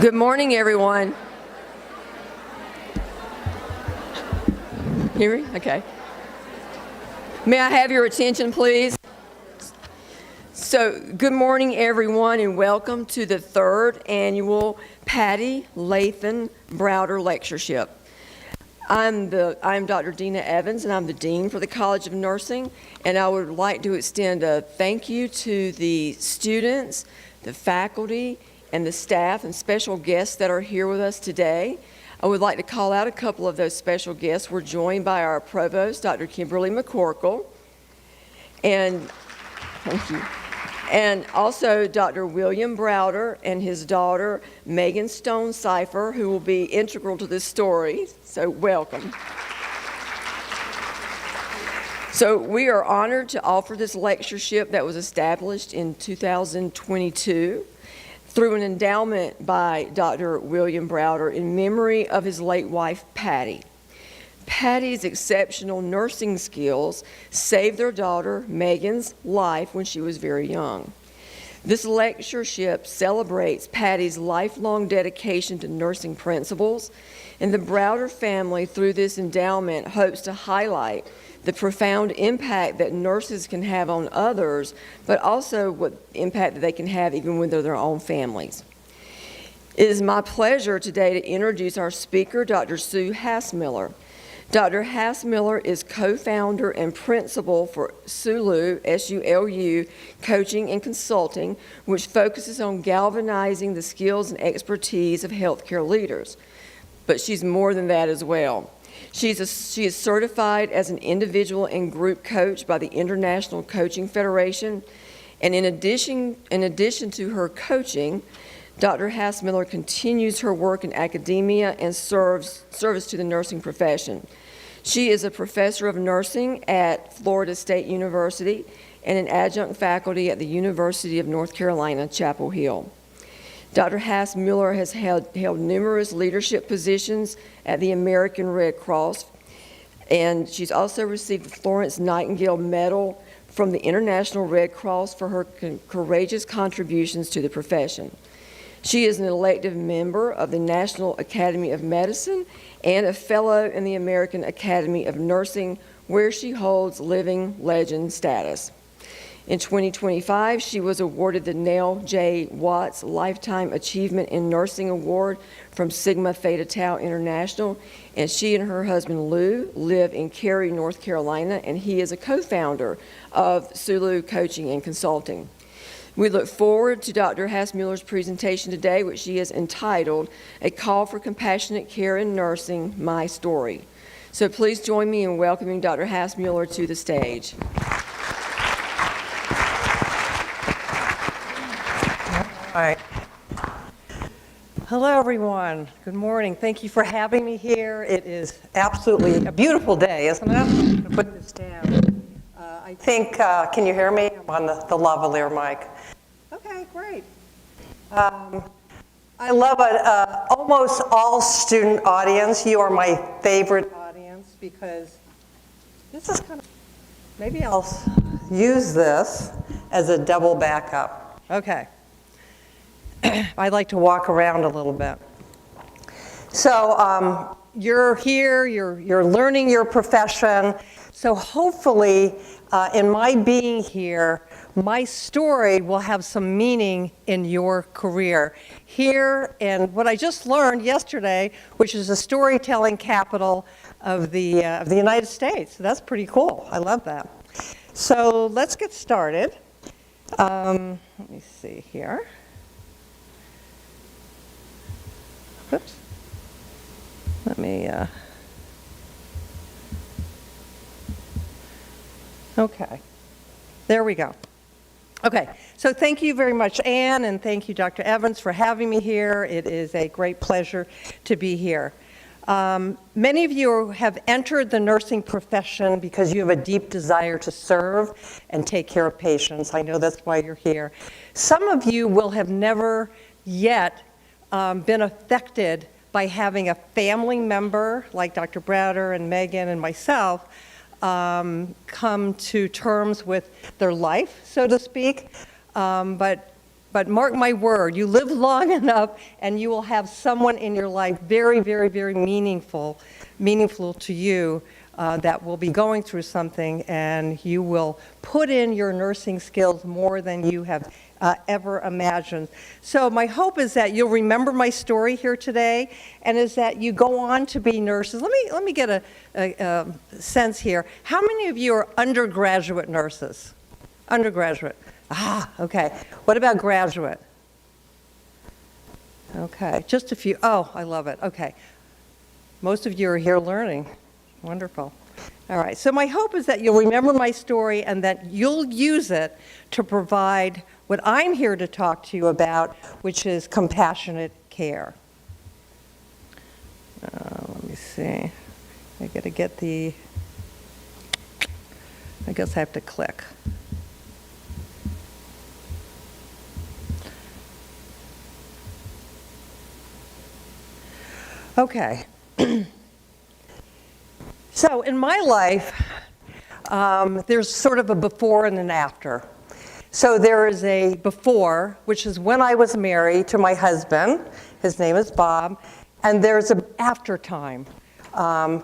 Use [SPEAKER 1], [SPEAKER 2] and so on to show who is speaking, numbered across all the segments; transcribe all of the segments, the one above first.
[SPEAKER 1] Good morning, everyone. Hear me? Okay. May I have your attention, please? So, good morning, everyone, and welcome to the third annual Pattie, Lathan, Browder Lectureship. I'm Dr. Dina Evans, and I'm the Dean for the College of Nursing, and I would like to extend a thank you to the students, the faculty, and the staff and special guests that are here with us today. I would like to call out a couple of those special guests. We're joined by our provost, Dr. Kimberly McCorkle, and thank you. And also Dr. William Browder and his daughter, Megan Stone Cipher, who will be integral to this story. So welcome. So we are honored to offer this lectureship that was established in 2022 through an endowment by Dr. William Browder in memory of his late wife, Pattie. Pattie's exceptional nursing skills saved their daughter, Megan's, life when she was very young. This lectureship celebrates Pattie's lifelong dedication to nursing principles, and the Browder family, through this endowment, hopes to highlight the profound impact that nurses can have on others, but also what impact that they can have even when they're their own families. It is my pleasure today to introduce our speaker, Dr. Sue Hassmiller. Dr. Hassmiller is co-founder and principal for SULU, S-U-L-U, Coaching and Consulting, which focuses on galvanizing the skills and expertise of healthcare leaders. But she's more than that as well. She is certified as an individual and group coach by the International Coaching Federation. And in addition to her coaching, Dr. Hassmiller continues her work in academia and service to the nursing profession. She is a professor of nursing at Florida State University and an adjunct faculty at the University of North Carolina, Chapel Hill. Dr. Hassmiller has held numerous leadership positions at the American Red Cross, and she's also received the Florence Nightingale Medal from the International Red Cross for her courageous contributions to the profession. She is an elective member of the National Academy of Medicine and a fellow in the American Academy of Nursing, where she holds living legend status. In 2025, she was awarded the Nell J. Watts Lifetime Achievement in Nursing Award from Sigma Theta Tau International, and she and her husband Lou live in Cary, North Carolina, and he is a co-founder of SULU Coaching and Consulting. We look forward to Dr. Hassmiller's presentation today, which she has entitled, A Call for Compassionate Care in Nursing, My Story. So please join me in welcoming Dr. Hassmiller to the stage.
[SPEAKER 2] All right. Hello, everyone. Good morning. Thank you for having me here. It is absolutely a beautiful day, isn't it? I'm going to put this down. I think, can you hear me? I'm on the lavalier mic. Okay, great. I love it. Almost all student audience. You are my favorite audience because this is kind of, maybe I'll use this as a double backup. Okay. I like to walk around a little bit. So you're here, you're learning your profession. So hopefully in my being here, my story will have some meaning in your career. Here in what I just learned yesterday, which is the storytelling capital of the United States. So that's pretty cool. I love that. So let's get started. Let me see here. Oops. Let me, okay, there we go. Okay, so thank you very much, Anne, and thank you, Dr. Evans, for having me here. It is a great pleasure to be here. Many of you have entered the nursing profession because you have a deep desire to serve and take care of patients. I know that's why you're here. Some of you will have never yet been affected by having a family member like Dr. Browder and Megan and myself come to terms with their life, so to speak. But But mark my word, you live long enough and you will have someone in your life very, very, very meaningful to you that will be going through something, and you will put in your nursing skills more than you have ever imagined. So my hope is that you'll remember my story here today, and is that you go on to be nurses. Let me get a sense here. How many of you are undergraduate nurses? Undergraduate. Ah, okay. What about graduate? Okay, just a few. Oh, I love it. Okay. Most of you are here learning. Wonderful. All right, so my hope is that you'll remember my story and that you'll use it to provide what I'm here to talk to you about, which is compassionate care. Let me see. I got to get the, I guess I have to click. Okay. So in my life, there's sort of a before and an after. So there is a before, which is when I was married to my husband. His name is Bob. And there's an after time,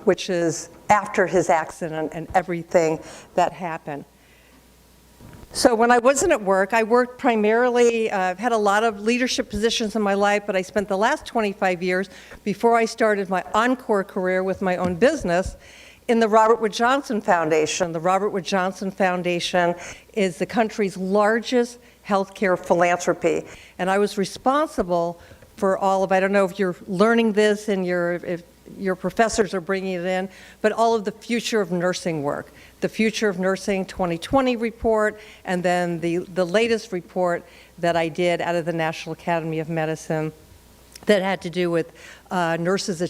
[SPEAKER 2] which is after his accident and everything that happened. So when I wasn't at work, I worked primarily, had a lot of leadership positions in my life, but I spent the last 25 years before I started my encore career with my own business in the Robert Wood Johnson Foundation. The Robert Wood Johnson Foundation is the country's largest healthcare philanthropy. And I was responsible for all of, I don't know if you're learning this and if your professors are bringing it in, but all of the future of nursing work. The Future of Nursing 2020 report, and then the latest report that I did out of the National Academy of Medicine that had to do with nurses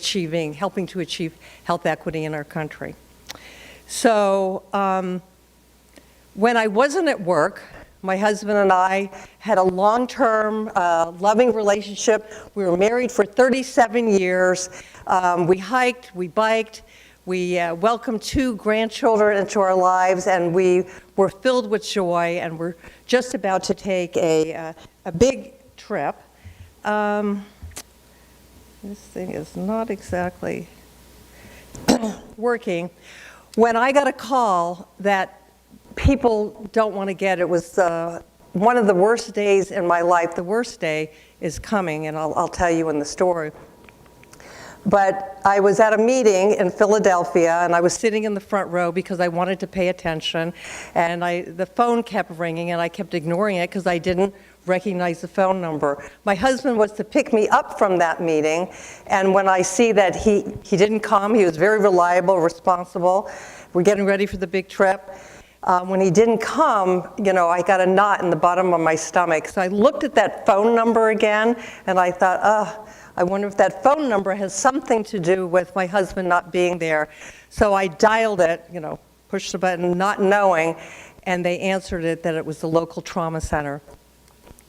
[SPEAKER 2] helping to achieve health equity in our country. So when I wasn't at work, my husband and I had a long-term, loving relationship. We were married for 37 years. We hiked, we biked, we welcomed 2 grandchildren into our lives, and we were filled with joy, and we're just about to take a big trip. This thing is not exactly working. When I got a call that people don't want to get, it was one of the worst days in my life. The worst day is coming, and I'll tell you in the story. But I was at a meeting in Philadelphia, and I was sitting in the front row because I wanted to pay attention, and the phone kept ringing, and I kept ignoring it because I didn't recognize the phone number. My husband was to pick me up from that meeting, and when I see that he didn't come, he was very reliable, responsible. We're getting ready for the big trip. When he didn't come, I got a knot in the bottom of my stomach. So I looked at that phone number again, and I thought, I wonder if that phone number has something to do with my husband not being there. So I dialed it, pushed the button, not knowing, and they answered it that it was the local trauma center.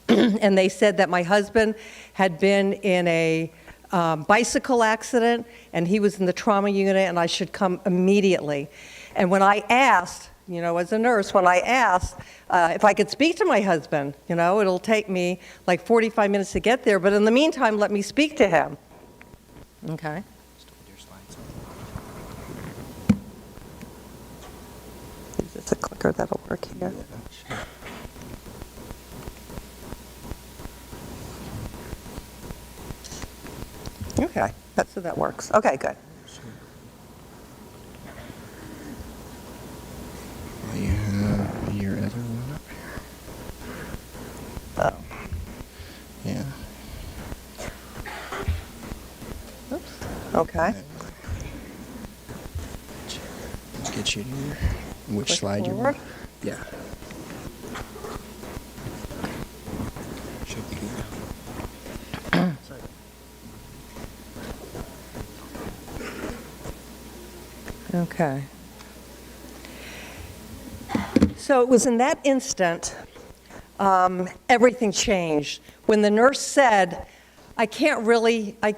[SPEAKER 2] And they said that my husband had been in a bicycle accident, and he was in the trauma unit, and I should come immediately. And when I asked, as a nurse, when I asked if I could speak to my husband, it'll take me like 45 minutes to get there, but in the meantime, let me speak to him. Okay. Is this a clicker that'll work here? Okay, so that works. Okay, good.
[SPEAKER 3] You have your other one up here. Yeah.
[SPEAKER 2] Oops. Okay.
[SPEAKER 3] Get you to which
[SPEAKER 2] Push
[SPEAKER 3] slide you're
[SPEAKER 2] forward.
[SPEAKER 3] on. Yeah. Should be good.
[SPEAKER 2] Okay. So it was in that instant, everything changed. When the nurse said, I can't really, I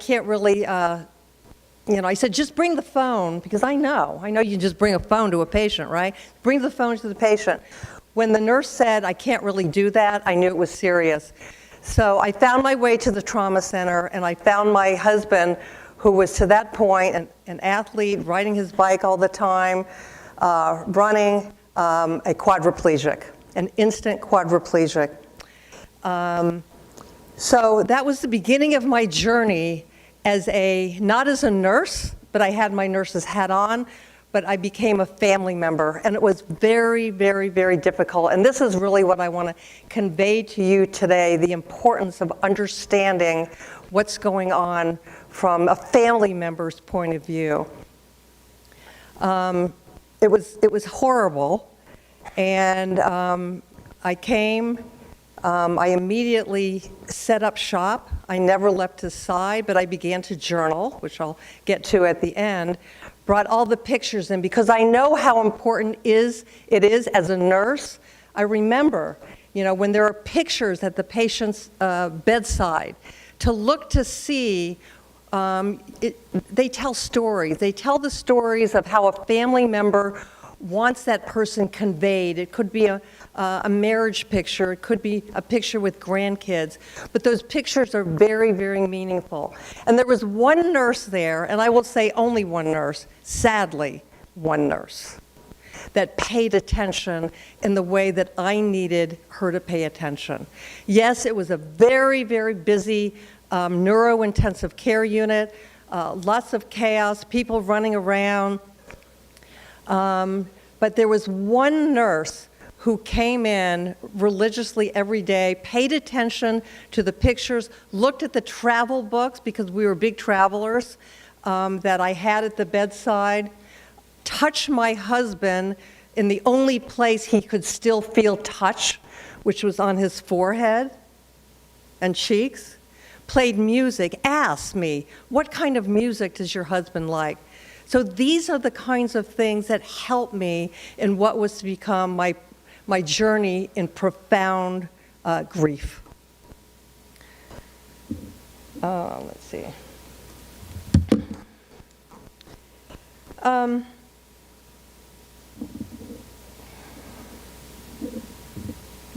[SPEAKER 2] said, just bring the phone, because I know you just bring a phone to a patient, right? Bring the phone to the patient. when the nurse said, I can't really do that, I knew it was serious. So I found my way to the trauma center, and I found my husband, who was to that point an athlete, riding his bike all the time, running, a quadriplegic, an instant quadriplegic. So that was the beginning of my journey not as a nurse, but I had my nurse's hat on, but I became a family member, and it was very, very, very difficult. And this is really what I want to convey to you today, the importance of understanding what's going on from a family member's point of view. It was horrible, and I came. I immediately set up shop. I never left his side, but I began to journal, which I'll get to at the end. Brought all the pictures in because I know how important it is as a nurse. I remember, when there are pictures at the patient's bedside, to look to see, they tell stories. They tell the stories of how a family member wants that person conveyed. It could be a marriage picture. It could be a picture with grandkids. But those pictures are very, very meaningful. And there was one nurse there, and I will say only one nurse, sadly, one nurse, that paid attention in the way that I needed her to pay attention. Yes, it was a very, very busy neuro-intensive care unit, lots of chaos, people running around. But there was one nurse who came in religiously every day, paid attention to the pictures, looked at the travel books, because we were big travelers, that I had at the bedside, touched my husband in the only place he could still feel touch, which was on his forehead and cheeks, played music, asked me, what kind of music does your husband like? So these are the kinds of things that helped me in what was to become my journey in profound grief. Let's see.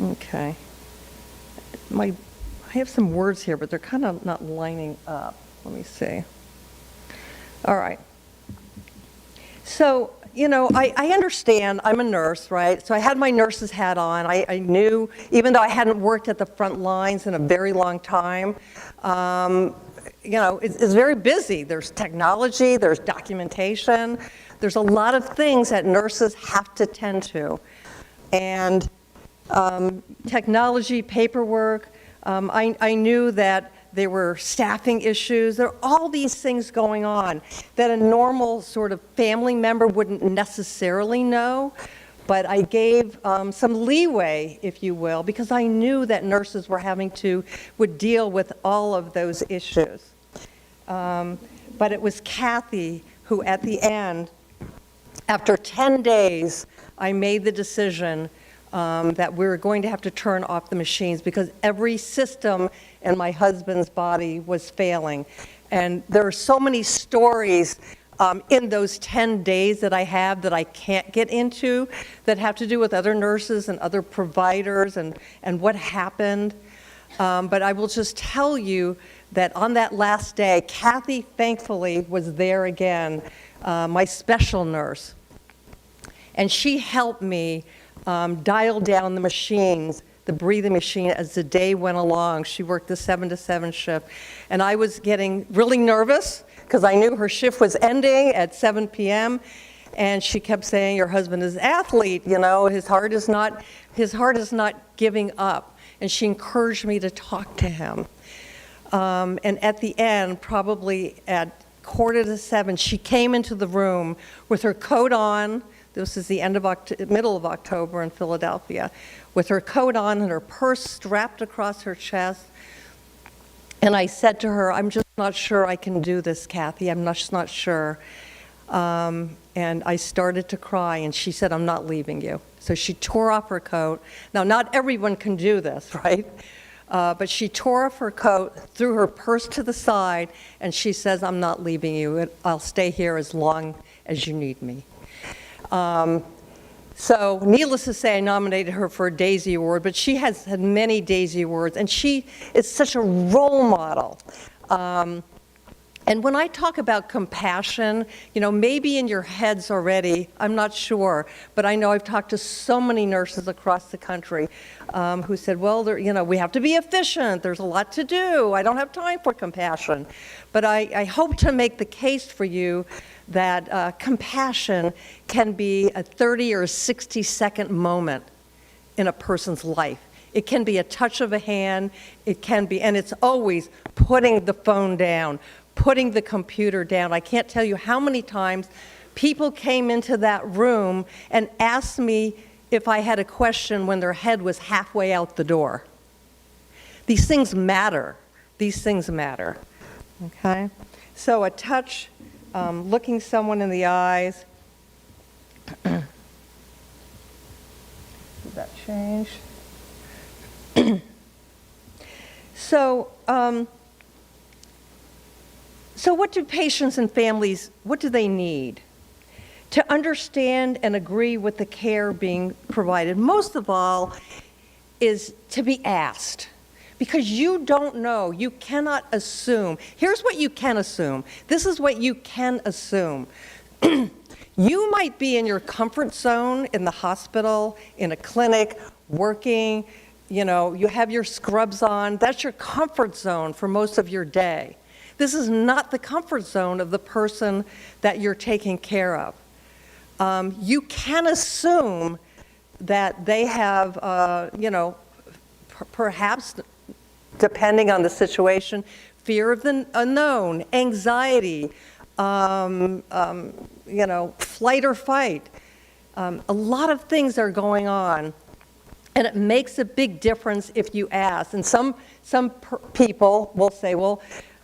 [SPEAKER 2] Okay. I have some words here, but they're kind of not lining up. Let me see. All right. So, I understand, I'm a nurse, right? So I had my nurse's hat on. I knew, even though I hadn't worked at the front lines in a very long time, it's very busy. There's technology, there's documentation, there's a lot of things that nurses have to tend to. And technology, paperwork, I knew that there were staffing issues. There are all these things going on that a normal sort of family member wouldn't necessarily know, but I gave some leeway, if you will, because I knew that nurses would deal with all of those issues. But it was Kathy who, at the end, after 10 days, I made the decision that we were going to have to turn off the machines because every system in my husband's body was failing. And there are so many stories in those 10 days that I have that I can't get into that have to do with other nurses and other providers and what happened. But I will just tell you that on that last day, Kathy thankfully was there again, my special nurse. And she helped me dial down the machines, the breathing machine, as the day went along. She worked the 7 to 7 shift. And I was getting really nervous because I knew her shift was ending at 7 p.m. And she kept saying, your husband is an athlete, his heart is not giving up. And she encouraged me to talk to him. And at the end, probably at 6:45, she came into the room with her coat on. This is the middle of October in Philadelphia, with her coat on and her purse strapped across her chest. And I said to her, I'm just not sure I can do this, Kathy. I'm just not sure. And I started to cry, and she said, I'm not leaving you. So she tore off her coat. Now, not everyone can do this, right? But she tore off her coat, threw her purse to the side, and she says, I'm not leaving you. I'll stay here as long as you need me. So needless to say, I nominated her for a Daisy Award, but she has had many Daisy Awards, and she is such a role model. And when I talk about compassion, maybe in your heads already, I'm not sure, but I know I've talked to so many nurses across the country who said, well, we have to be efficient, there's a lot to do, I don't have time for compassion. But I hope to make the case for you that compassion can be a 30 or 60-second moment in a person's life. It can be a touch of a hand, and it's always putting the phone down, putting the computer down. I can't tell you how many times people came into that room and asked me if I had a question when their head was halfway out the door. These things matter. These things matter. Okay? So a touch, looking someone in the eyes. Did that change? So what do patients and families, what do they need? To understand and agree with the care being provided, most of all, is to be asked. Because you don't know, you cannot assume. Here's what you can assume. This is what you can assume. You might be in your comfort zone in the hospital, in a clinic, working, you have your scrubs on. That's your comfort zone for most of your day. This is not the comfort zone of the person that you're taking care of. You can assume that they have, perhaps, depending on the situation, fear of the unknown, anxiety, flight or fight. A lot of things are going on, and it makes a big difference if you ask. And some people will say, well,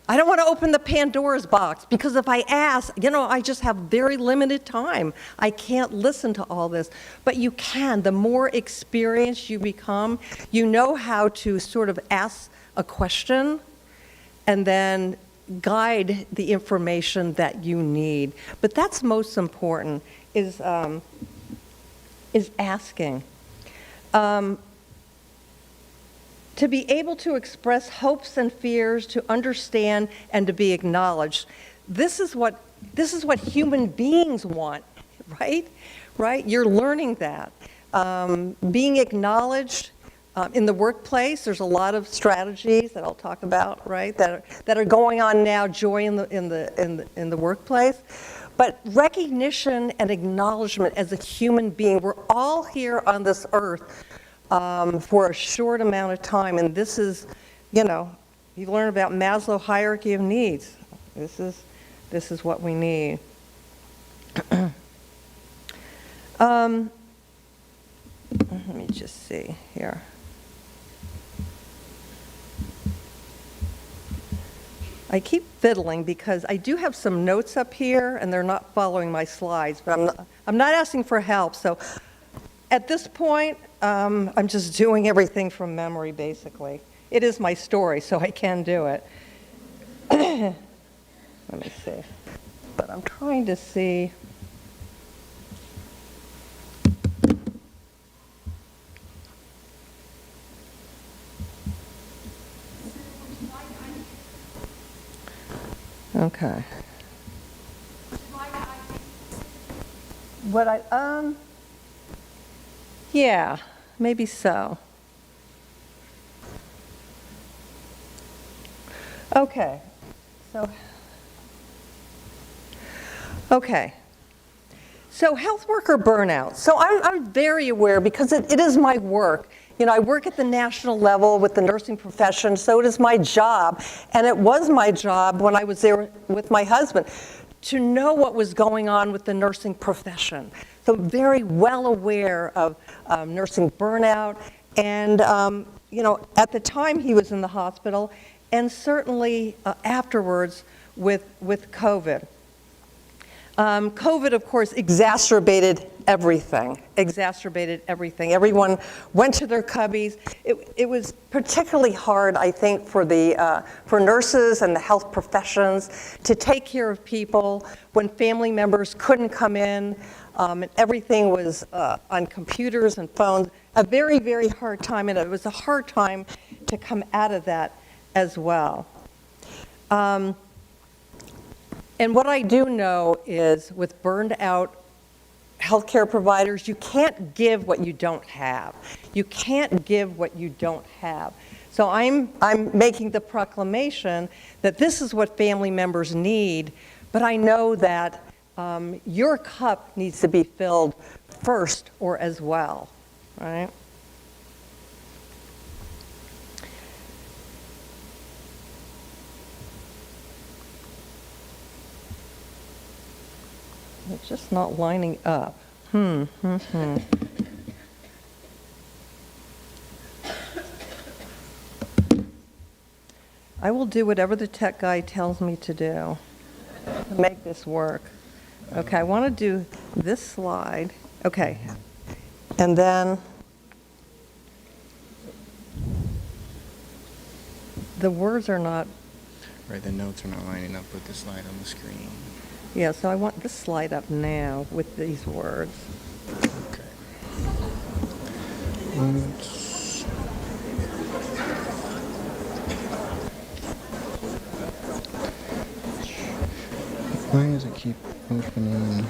[SPEAKER 2] I don't want to open the Pandora's box, because if I ask, I just have very limited time. I can't listen to all this. But you can. The more experienced you become, you know how to sort of ask a question and then guide the information that you need. But that's most important, is asking. To be able to express hopes and fears, to understand and to be acknowledged. This is what human beings want, right? Right? You're learning that. Being acknowledged in the workplace, there's a lot of strategies that I'll talk about, right? That are going on now, joy in the workplace. But recognition and acknowledgement as a human being. We're all here on this earth for a short amount of time, and this is, you learn about Maslow hierarchy of needs. This is what we need. Let me just see here. I keep fiddling because I do have some notes up here, and they're not following my slides, but I'm not asking for help. So at this point, I'm just doing everything from memory, basically. It is my story, so I can do it. Let me see. But I'm trying to see. Okay. Yeah, maybe so. Okay. So health worker burnout. So I'm very aware, because it is my work. I work at the national level with the nursing profession, so it is my job. And it was my job when I was there with my husband to know what was going on with the nursing profession. So very well aware of nursing burnout. And, at the time he was in the hospital, and certainly afterwards with COVID. COVID, of course, exacerbated everything. Everyone went to their cubbies. It was particularly hard, I think, for nurses and the health professions to take care of people when family members couldn't come in, and everything was on computers and phones. A very, very hard time, and it was a hard time to come out of that as well. And what I do know is with burned out healthcare providers, you can't give what you don't have. You can't give what you don't have. So I'm making the proclamation that this is what family members need, but I know that your cup needs to be filled first or as well, right? It's just not lining up. I will do whatever the tech guy tells me to do to make this work. Okay, I want to do this slide. Okay. And then the words are not.
[SPEAKER 3] Right, the notes are not lining up with the slide on the screen.
[SPEAKER 2] Yeah, so I want this slide up now with these words.
[SPEAKER 3] Okay. Oops. Why does it keep opening?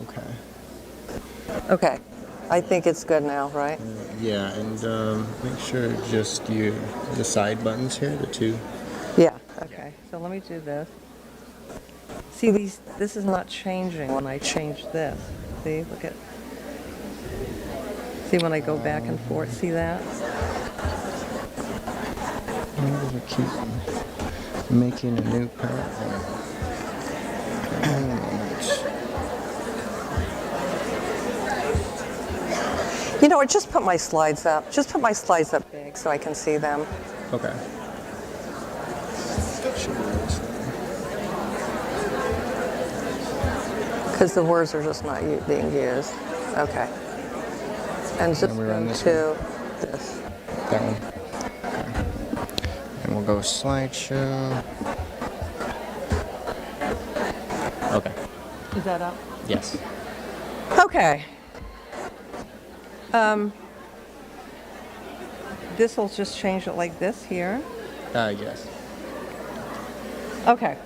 [SPEAKER 2] Okay. Okay. I think it's good now, right?
[SPEAKER 3] Yeah, and make sure just the side buttons here, the two.
[SPEAKER 2] Yeah, okay. So let me do this. See, this is not changing when I change this. See, look at. See when I go back and forth, see that?
[SPEAKER 3] Why does it keep making a new paragraph?
[SPEAKER 2] You know what, just put my slides up. Just put my slides up big so I can see them.
[SPEAKER 3] Okay.
[SPEAKER 2] Because the words are just not being used. Okay. And just
[SPEAKER 3] we run
[SPEAKER 2] go
[SPEAKER 3] this
[SPEAKER 2] to this.
[SPEAKER 3] That one. Okay. And we'll go slideshow. Okay.
[SPEAKER 2] Is that up?
[SPEAKER 3] Yes.
[SPEAKER 2] Okay. This will just change it like this here.
[SPEAKER 3] Yes.
[SPEAKER 2] Okay.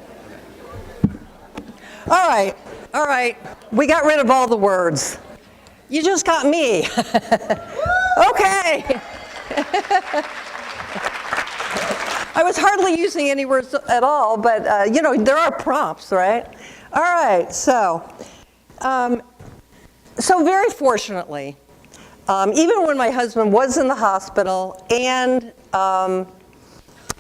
[SPEAKER 2] All right. All right. We got rid of all the words. You just got me. Okay. I was hardly using any words at all, but you know, there are prompts, right? All right. So very fortunately, even when my husband was in the hospital and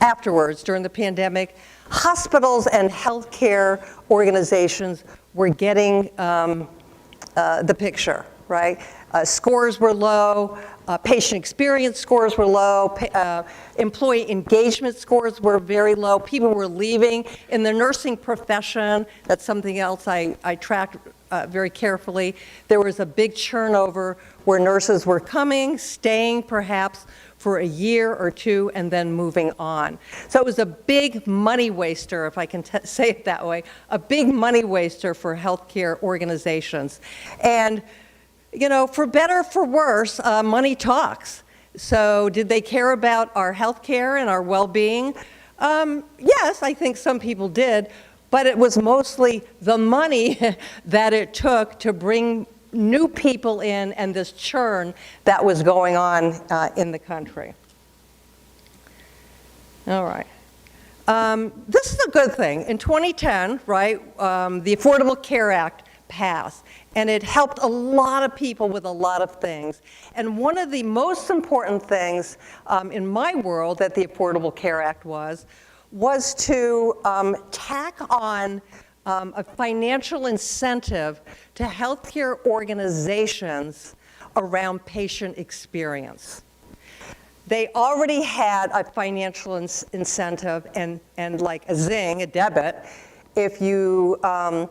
[SPEAKER 2] afterwards during the pandemic, hospitals and healthcare organizations were getting the picture, right? Scores were low, patient experience scores were low, employee engagement scores were very low. People were leaving. In the nursing profession, that's something else I tracked very carefully. There was a big turnover where nurses were coming, staying perhaps for a year or two, and then moving on. So it was a big money waster, if I can say it that way, a big money waster for healthcare organizations. And, you know, for better, for worse, money talks. So did they care about our healthcare and our well-being? Yes, I think some people did, but it was mostly the money that it took to bring new people in and this churn that was going on in the country. All right. This is a good thing. In 2010, right, the Affordable Care Act passed, and it helped a lot of people with a lot of things. And one of the most important things in my world that the Affordable Care Act was to tack on a financial incentive to healthcare organizations around patient experience. They already had a financial incentive and like a zing, a debit, if you, weren't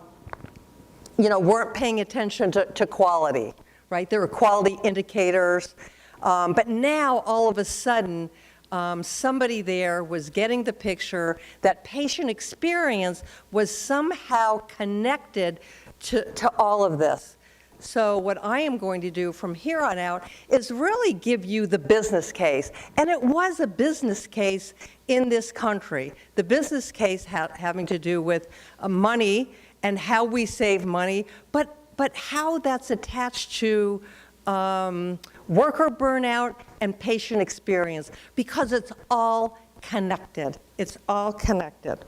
[SPEAKER 2] paying attention to quality, right? There were quality indicators. But now, all of a sudden, somebody there was getting the picture that patient experience was somehow connected to all of this. So what I am going to do from here on out is really give you the business case. And it was a business case in this country. The business case having to do with money and how we save money, but how that's attached to worker burnout and patient experience, because it's all connected. It's all connected.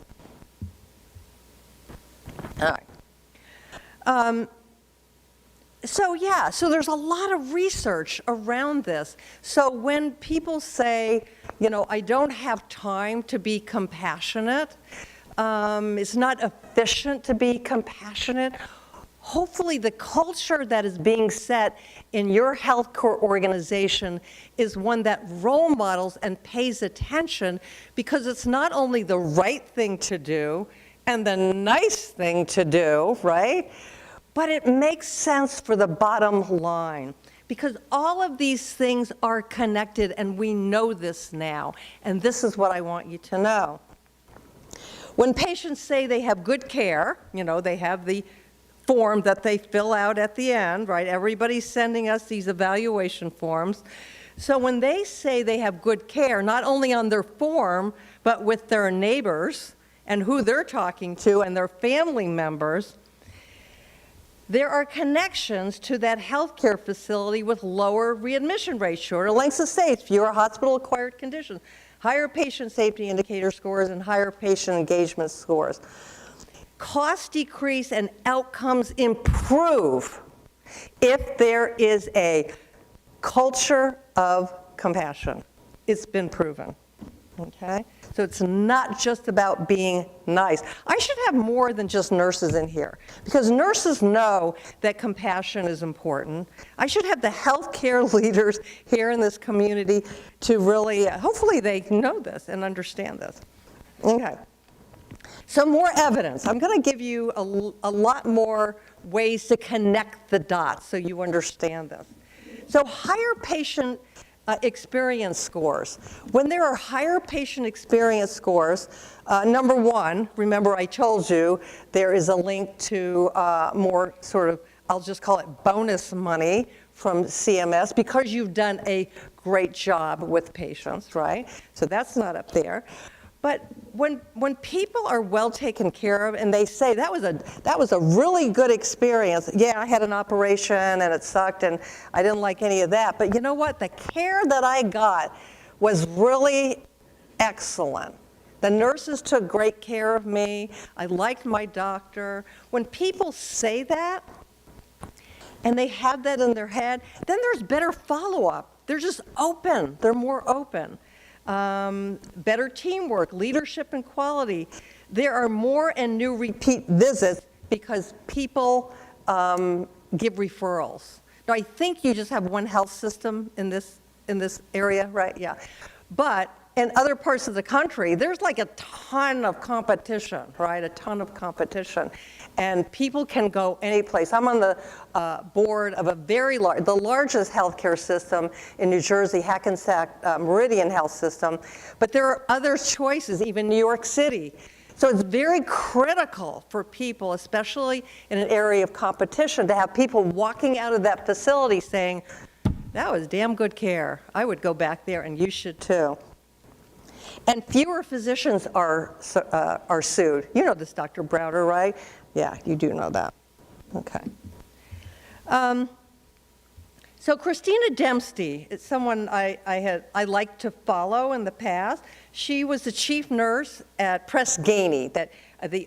[SPEAKER 2] All right. So there's a lot of research around this. So when people say, I don't have time to be compassionate, it's not efficient to be compassionate, hopefully the culture that is being set in your healthcare organization is one that role models and pays attention, because it's not only the right thing to do and the nice thing to do, right? But it makes sense for the bottom line, because all of these things are connected, and we know this now. And this is what I want you to know. When patients say they have good care, they have the form that they fill out at the end, right? Everybody's sending us these evaluation forms. So when they say they have good care, not only on their form, but with their neighbors and who they're talking to and their family members, there are connections to that healthcare facility with lower readmission rates, shorter lengths of stay, fewer hospital-acquired conditions, higher patient safety indicator scores, and higher patient engagement scores. Costs decrease and outcomes improve if there is a culture of compassion. It's been proven, okay? So it's not just about being nice. I should have more than just nurses in here, because nurses know that compassion is important. I should have the healthcare leaders here in this community to really, hopefully they know this and understand this. Okay. So more evidence. I'm going to give you a lot more ways to connect the dots so you understand this. So higher patient experience scores. When there are higher patient experience scores, number one, remember I told you there is a link to more sort of, I'll just call it bonus money from CMS, because you've done a great job with patients, right? So that's not up there. But when people are well taken care of and they say, that was a really good experience. Yeah, I had an operation and it sucked and I didn't like any of that. But you know what? The care that I got was really excellent. The nurses took great care of me. I liked my doctor. When people say that and they have that in their head, then there's better follow-up. They're just open. They're more open. Better teamwork, leadership, and quality. There are more and new repeat visits because people give referrals. Now, I think you just have one health system in this area, right? Yeah. But in other parts of the country, there's like a ton of competition, right? A ton of competition. And people can go any place. I'm on the board of the largest healthcare system in New Jersey, Hackensack Meridian Health System. But there are other choices, even New York City. So it's very critical for people, especially in an area of competition, to have people walking out of that facility saying, that was damn good care. I would go back there, and you should too. And fewer physicians are sued. You know this, Dr. Browder, right? Yeah, you do know that. Okay. So Christina Dempsey is someone I liked to follow in the past. She was the chief nurse at Press Ganey,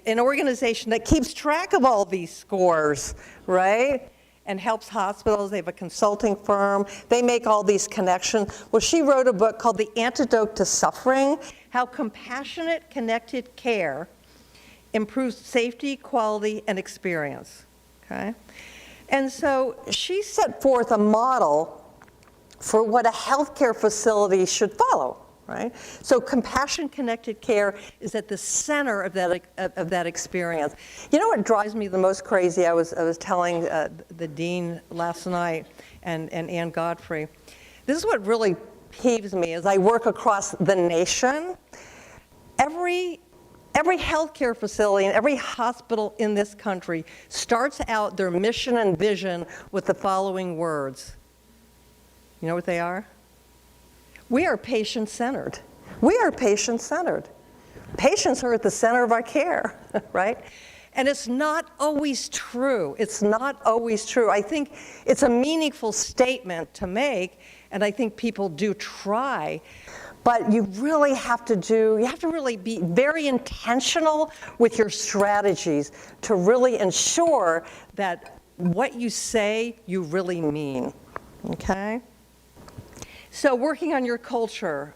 [SPEAKER 2] an organization that keeps track of all these scores, right? And helps hospitals. They have a consulting firm. They make all these connections. Well, she wrote a book called The Antidote to Suffering: How Compassionate, Connected Care Improves Safety, Quality, and Experience. Okay? And so she set forth a model for what a healthcare facility should follow, right? So compassion-connected care is at the center of that experience. You know what drives me the most crazy? I was telling the dean last night and Ann Godfrey. This is what really peeves me as I work across the nation. Every healthcare facility and every hospital in this country starts out their mission and vision with the following words. You know what they are? We are patient-centered. We are patient-centered. Patients are at the center of our care, right? And it's not always true. It's not always true. I think it's a meaningful statement to make, and I think people do try. But you really have to really be very intentional with your strategies to really ensure that what you say, you really mean, okay? So working on your culture,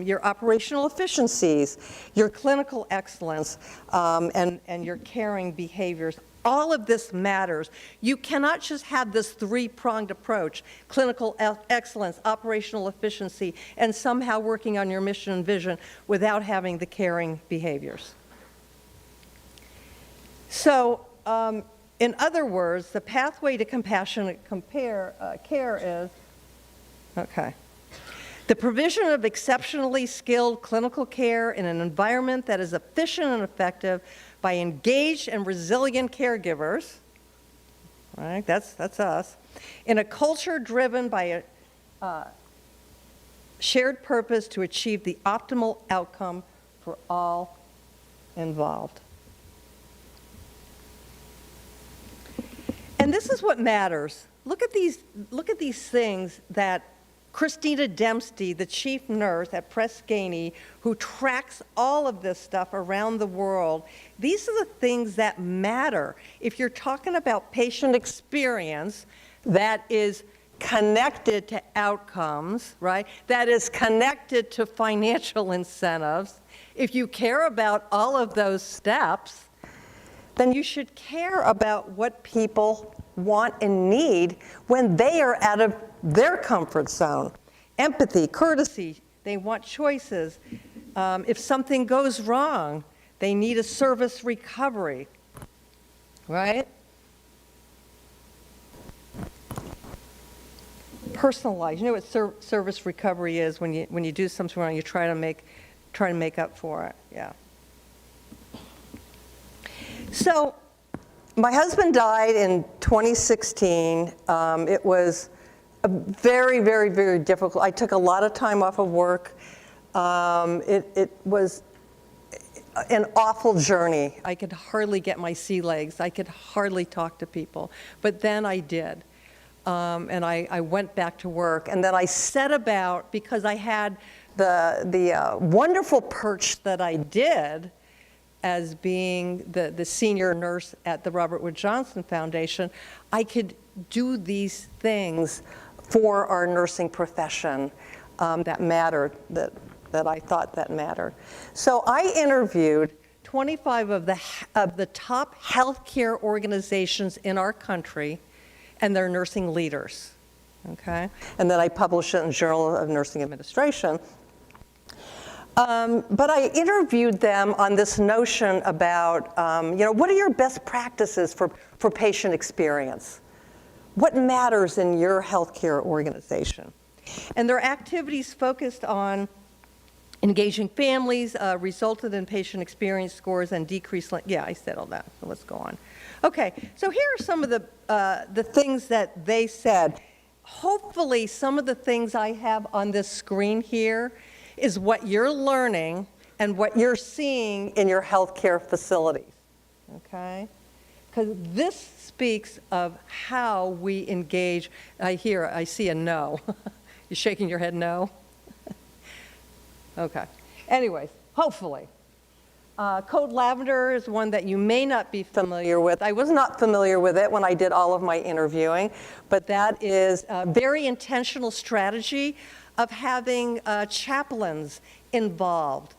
[SPEAKER 2] your operational efficiencies, your clinical excellence, and your caring behaviors, all of this matters. You cannot just have this three-pronged approach, clinical excellence, operational efficiency, and somehow working on your mission and vision without having the caring behaviors. So, in other words, the pathway to compassionate care is, okay. The provision of exceptionally skilled clinical care in an environment that is efficient and effective by engaged and resilient caregivers, right? That's us. In a culture driven by a shared purpose to achieve the optimal outcome for all involved. And this is what matters. Look at these things that Christina Dempsey, the chief nurse at Press Ganey, who tracks all of this stuff around the world, these are the things that matter. If you're talking about patient experience that is connected to outcomes, right? That is connected to financial incentives. If you care about all of those steps, then you should care about what people want and need when they are out of their comfort zone. Empathy, courtesy, they want choices. If something goes wrong, they need a service recovery, right? Personalized. You know what service recovery is? When you do something wrong, you try to make up for it. Yeah. So, my husband died in 2016. It was a very, very, very difficult. I took a lot of time off of work. It was an awful journey. I could hardly get my sea legs. I could hardly talk to people. But then I did. And I went back to work. And then I set about, because I had the wonderful perch that I did as being the senior nurse at the Robert Wood Johnson Foundation, I could do these things for our nursing profession that mattered, that I thought that mattered. So I interviewed 25 of the top healthcare organizations in our country and their nursing leaders, okay? And then I published it in the Journal of Nursing Administration. But I interviewed them on this notion about, what are your best practices for patient experience? What matters in your healthcare organization? And their activities focused on engaging families, resulted in patient experience scores and decreased, yeah, I said all that, so let's go on. Okay, so here are some of the things that they said. Hopefully some of the things I have on this screen here is what you're learning and what you're seeing in your healthcare facilities, okay? Because this speaks of how we engage. I see a no. You're shaking your head no? Okay. Anyways, hopefully. Code Lavender is one that you may not be familiar with. I was not familiar with it when I did all of my interviewing, but that is a very intentional strategy of having chaplains involved.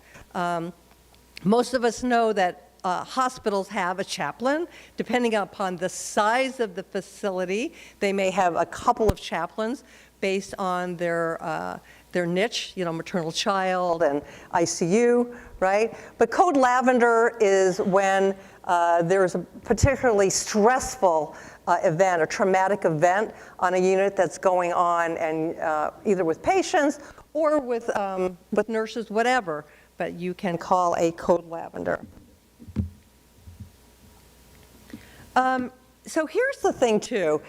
[SPEAKER 2] Most of us know that hospitals have a chaplain. Depending upon the size of the facility, they may have a couple of chaplains based on their niche, maternal child and ICU, right? But Code Lavender is when there's a particularly stressful event, a traumatic event on a unit that's going on, and either with patients or with nurses, whatever. But you can call a Code Lavender. So here's the thing, too.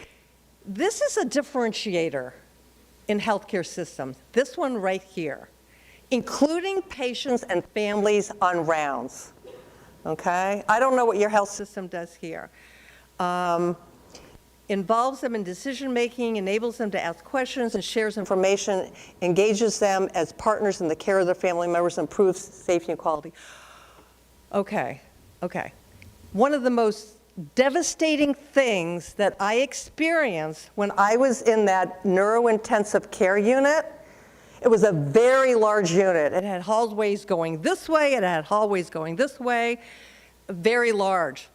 [SPEAKER 2] This is a differentiator in healthcare systems, this one right here, including patients and families on rounds, okay? I don't know what your health system does here. Involves them in decision-making, enables them to ask questions, and shares information, engages them as partners in the care of their family members, improves safety and quality. Okay. One of the most devastating things that I experienced when I was in that neurointensive care unit, it was a very large unit. It had hallways going this way, it had hallways going this way, very large.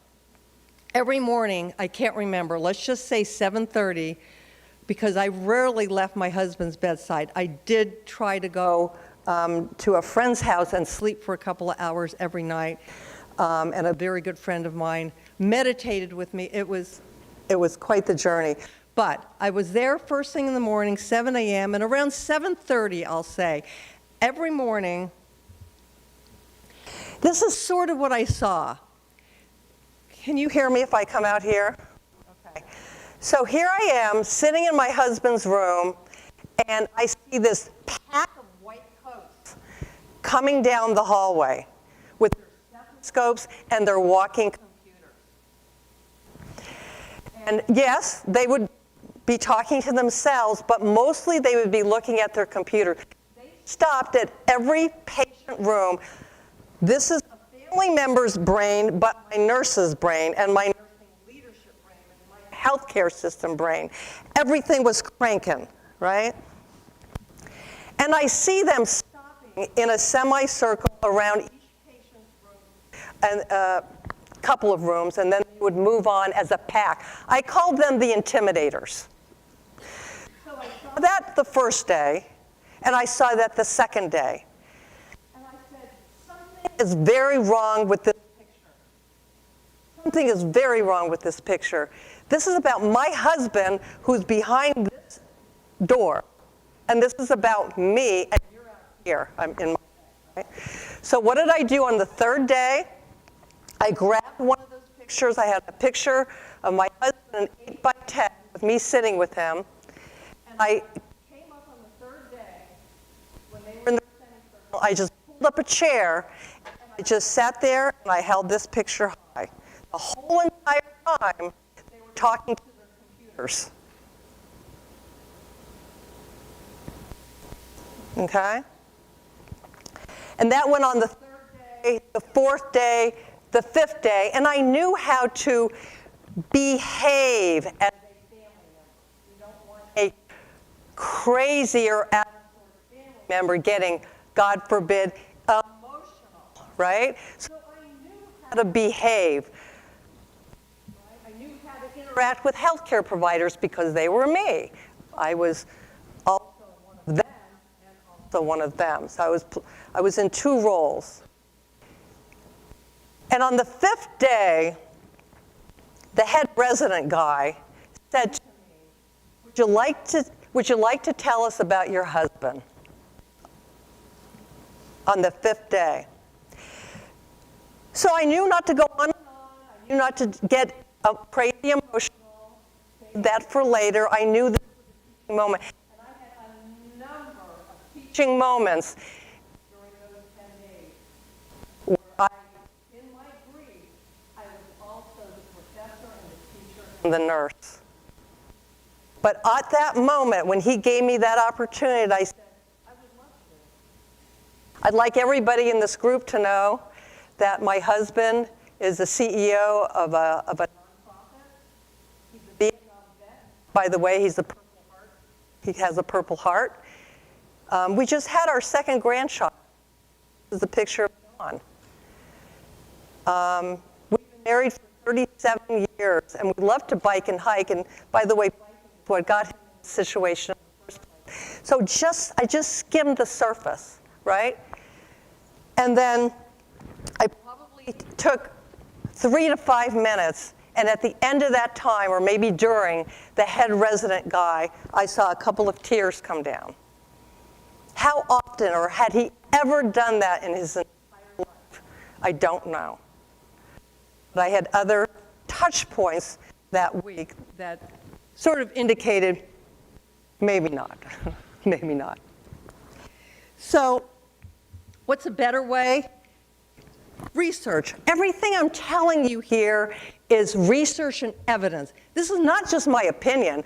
[SPEAKER 2] Every morning, I can't remember, let's just say 7:30, because I rarely left my husband's bedside. I did try to go to a friend's house and sleep for a couple of hours every night, and a very good friend of mine meditated with me. It was quite the journey. But I was there first thing in the morning, 7 a.m., and around 7:30, I'll say, every morning, this is sort of what I saw. Can you hear me if I come out here? Okay. So here I am, sitting in my husband's room, and I see this pack of white coats coming down the hallway with their stethoscopes and their walking computers. And yes, they would be talking to themselves, but mostly they would be looking at their computer. They stopped at every patient room. This is a family member's brain, but my nurse's brain, and my nursing leadership brain, and my healthcare system brain. Everything was cranking, right? And I see them stopping in a semicircle around each patient's room, and a couple of rooms, and then they would move on as a pack. I called them the intimidators. So I saw that the first day, and I saw that the second day. And I said, something is very wrong with this picture. Something is very wrong with this picture. This is about my husband who's behind this door. And this is about me, and you're out here. I'm in my right? So what did I do on the third day? I grabbed one of those pictures. I had a picture of my husband, an 8x10, with me sitting with him. And I came up on the third day, when they were in the semicircle, I just pulled up a chair, and I just sat there, and I held this picture high. The whole entire time, they were talking to their computers. Okay? And that went on the third day, the fourth day, the fifth day, and I knew how to behave as a family member. You don't want a crazy or out-of-sorts family member getting, God forbid, emotional, right? So I knew how to behave. Right? I knew how to interact with healthcare providers because they were me. I was also one of them and also one of them. So I was in two roles. And on the fifth day, the head resident guy said to me, would you like to tell us about your husband? On the fifth day. So I knew not to go on and on. I knew not to get crazy emotional. Save that for later. I knew this was a teaching moment. And I had a number of teaching moments during those 10 days where the nurse. But at that moment, when he gave me that opportunity, I said, I would love to. I'd like everybody in this group to know that my husband is the CEO of a nonprofit. He's a Vietnam vet. By the way, he's a Purple Heart. He has a Purple Heart. We just had our second grandchild. This is a picture of Dawn. We've been married for 37 years, and we love to bike and hike. And by the way, what got him in this situation in the first place. So I just skimmed the surface, right? And then I probably took 3 to 5 minutes, and at the end of that time, or maybe during, the head resident guy, I saw a couple of tears come down. How often, or had he ever done that in his entire life? I don't know. But I had other touch points that week that sort of indicated maybe not, maybe not. So what's a better way? Research. Everything I'm telling you here is research and evidence. This is not just my opinion.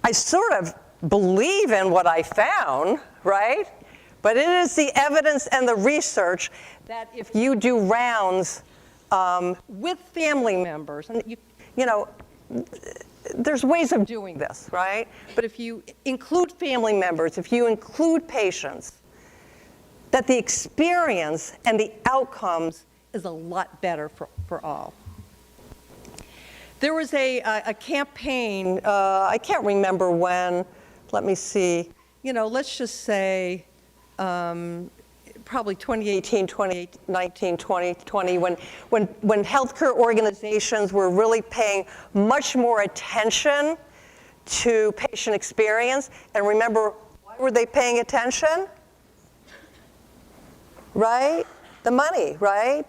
[SPEAKER 2] I sort of believe in what I found, right? But it is the evidence and the research that if you do rounds with family members, and you know, there's ways of doing this, right? But if you include family members, if you include patients, that the experience and the outcomes is a lot better for all. There was a campaign, I can't remember when, let me see, you know, let's just say probably 2018, 2019, 2020, when healthcare organizations were really paying much more attention to patient experience. And remember, why were they paying attention? Right? The money, right?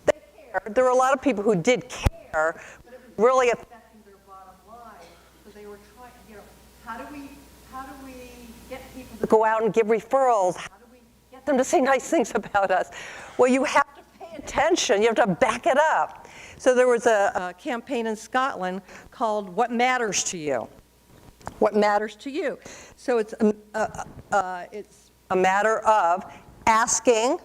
[SPEAKER 2] They cared. There were a lot of people who did care, but it was really affecting their bottom line. So they were trying, you know, how do we get people to go out and give referrals? How do we get them to say nice things about us? Well, you have to pay attention. You have to back it up. So there was a campaign in Scotland called What Matters to You? What matters to you? So it's a matter of asking,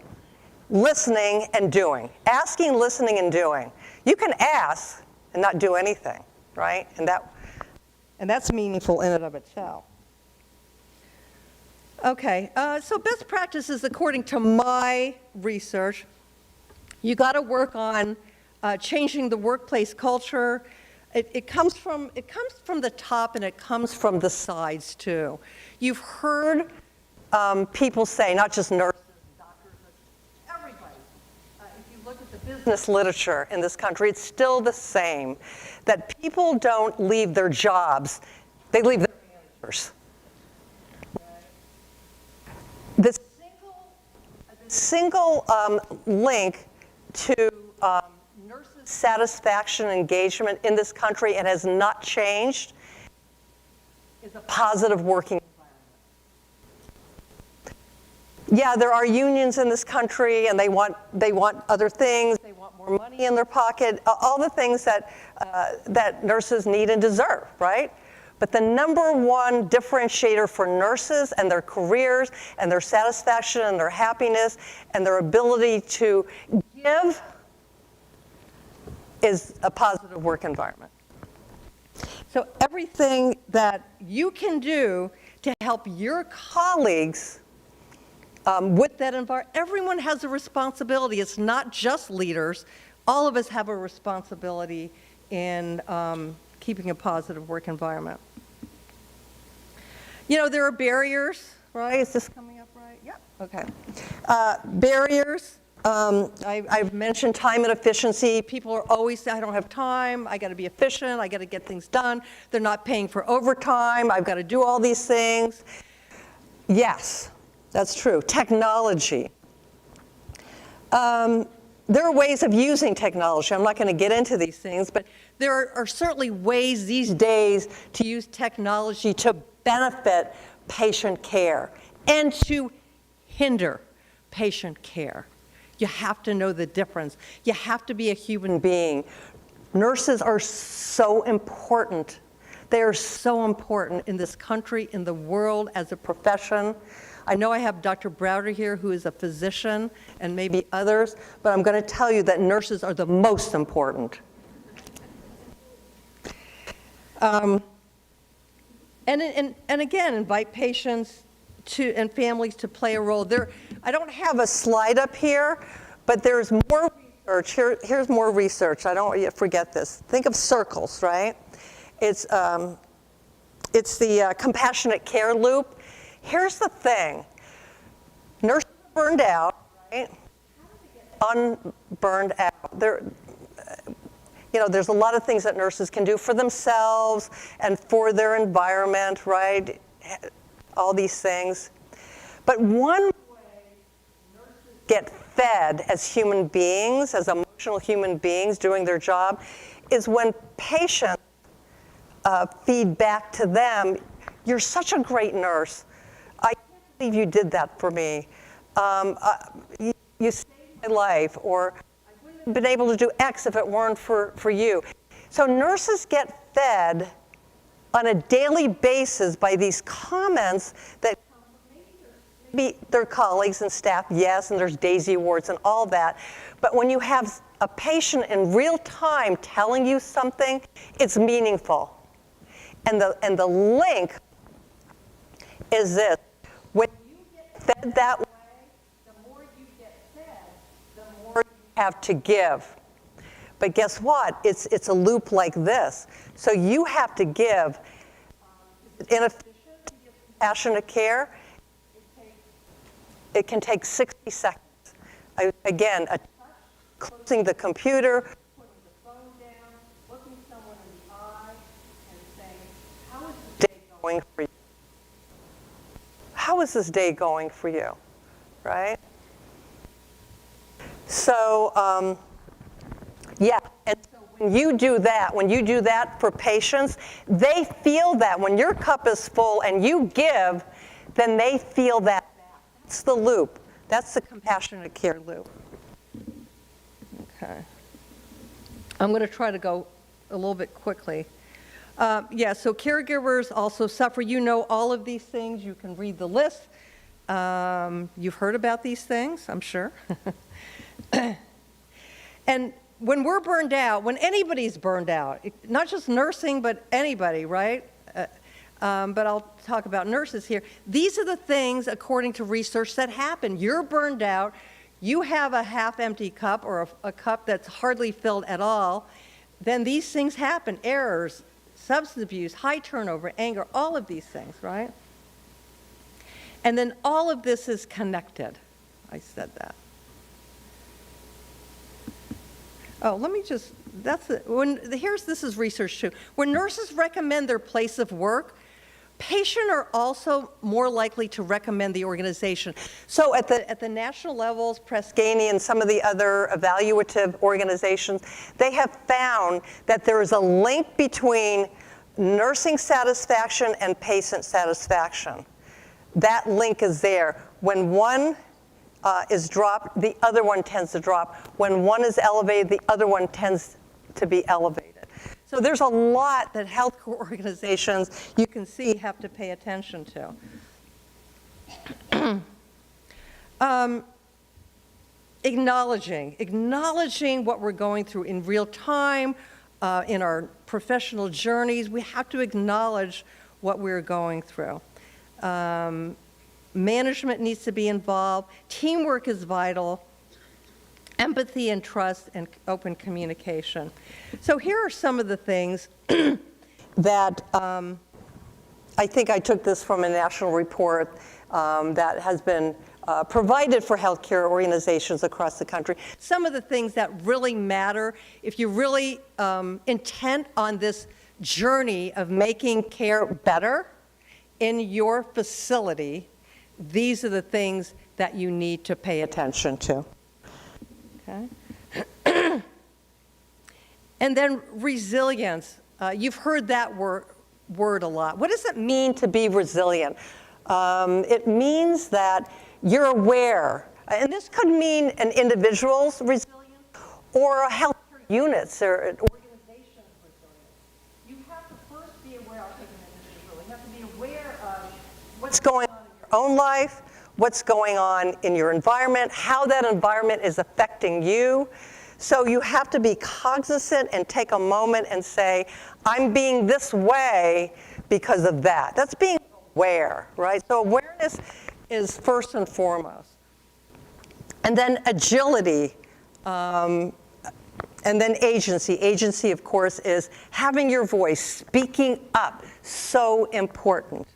[SPEAKER 2] listening, and doing. Asking, listening, and doing. You can ask and not do anything, right? And that's meaningful in and of itself. Okay, so best practices according to my research, you got to work on changing the workplace culture. It comes from the top and it comes from the sides too. You've heard people say, not just nurses, doctors, everybody. If you look at the business literature in this country, it's still the same, that people don't leave their jobs, they leave their managers. The single link to nurses' satisfaction and engagement in this country, and has not changed, is a positive working environment. Yeah, there are unions in this country, and they want other things. They want more money in their pocket, all the things that nurses need and deserve, right? But the number one differentiator for nurses and their careers and their satisfaction and their happiness and their ability to give is a positive work environment. So everything that you can do to help your colleagues with that environment, everyone has a responsibility. It's not just leaders. All of us have a responsibility in keeping a positive work environment. You know, there are barriers, right? Is this coming up right? Yeah, okay. Barriers, I've mentioned time and efficiency. People are always saying, I don't have time, I gotta be efficient, I gotta get things done. They're not paying for overtime, I've gotta do all these things. Yes, that's true. Technology. There are ways of using technology. I'm not going to get into these things, but there are certainly ways these days to use technology to benefit patient care and to hinder patient care. You have to know the difference. You have to be a human being. Nurses are so important. They are so important in this country, in the world, as a profession. I know I have Dr. Browder here, who is a physician, and maybe others, but I'm going to tell you that nurses are the most important. And again, invite patients and families to play a role. I don't have a slide up here, but there's more research. Here's more research. I don't want you to forget this. Think of circles, right? It's the compassionate care loop. Here's the thing. Nurses are burned out, right? Unburned out. There's a lot of things that nurses can do for themselves and for their environment, right? All these things. But one way nurses get fed as human beings, as emotional human beings doing their job, is when patients feed back to them, "You're such a great nurse. I can't believe you did that for me. You saved my life," or "I wouldn't have been able to do X if it weren't for you." So nurses get fed on a daily basis by these comments that maybe their colleagues and staff, yes, and there's Daisy Awards and all that. But when you have a patient in real time telling you something, it's meaningful. And the link is this. When you get fed that way, the more you get fed, the more you have to give. But guess what? It's a loop like this. So you have to give. Inefficient to give compassionate care. It can take 60 seconds. Again, a touch, closing the computer, putting the phone down, looking someone in the eye, and saying, "How is this day going for you? How is this day going for you?" Right? So, yeah. And so when you do that for patients, they feel that. When your cup is full and you give, then they feel that. That's the loop. That's the compassionate care loop. Okay. I'm going to try to go a little bit quickly. Yeah, so caregivers also suffer. You know all of these things. You can read the list. You've heard about these things, I'm sure. And when we're burned out, when anybody's burned out, not just nursing, but anybody, right? But I'll talk about nurses here. These are the things, according to research, that happen. You're burned out. You have a half-empty cup or a cup that's hardly filled at all. Then these things happen. Errors, substance abuse, high turnover, anger, all of these things, right? And then all of this is connected. I said that. Oh, let me just, this is research too. When nurses recommend their place of work, patients are also more likely to recommend the organization. So at the national levels, Prescani and some of the other evaluative organizations, they have found that there is a link between nursing satisfaction and patient satisfaction. That link is there. When one is dropped, the other one tends to drop. When one is elevated, the other one tends to be elevated. So there's a lot that healthcare organizations, you can see, have to pay attention to. Acknowledging what we're going through in real time, in our professional journeys. We have to acknowledge what we're going through. Management needs to be involved. Teamwork is vital. Empathy and trust and open communication. So here are some of the things that I think I took this from a national report that has been provided for healthcare organizations across the country. Some of the things that really matter, if you're really intent on this journey of making care better in your facility, these are the things that you need to pay attention to. Okay. And then resilience. You've heard that word a lot. What does it mean to be resilient? It means that you're aware, and this could mean an individual's resilience or a healthcare unit's or an organization's resilience. You have to first be aware, I'll take an individual, you have to be aware of what's going on in your own life, what's going on in your environment, how that environment is affecting you. So you have to be cognizant and take a moment and say, I'm being this way because of that. That's being aware, right? So awareness is first and foremost. And then agility. And then agency. Agency, of course, is having your voice, speaking up. So important.